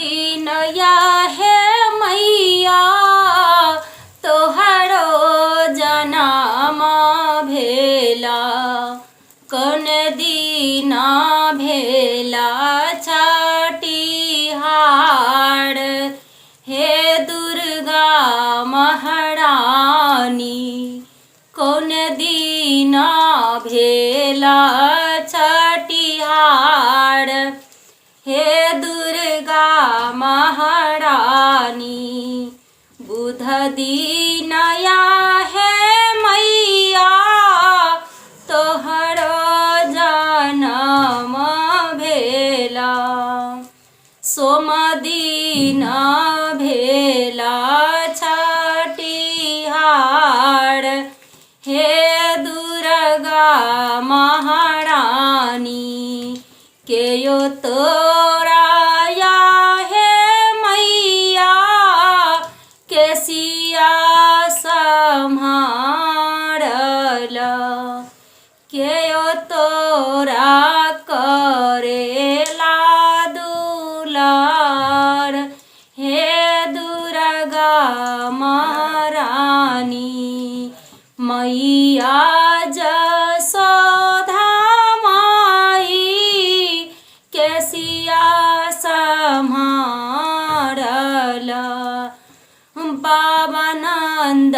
दीनया है मैया तोहरो जनम भेला कौन दीना भेला छठिहार हे दुर्गा महारानी कौन दीना भेला छठिहार हे दुर्गा महारानी बुध दीनया है मैया तोहरो जनम भेला सोम दिन भेला छठिहार हे दुर्गा महारानी केयो तोराया है मैया केसिया सम्हारल केयो तोरा करेला दुलार हे दुर्गा महारानी मैया जसोधा माई केसिया सम्हारल बाबा नंद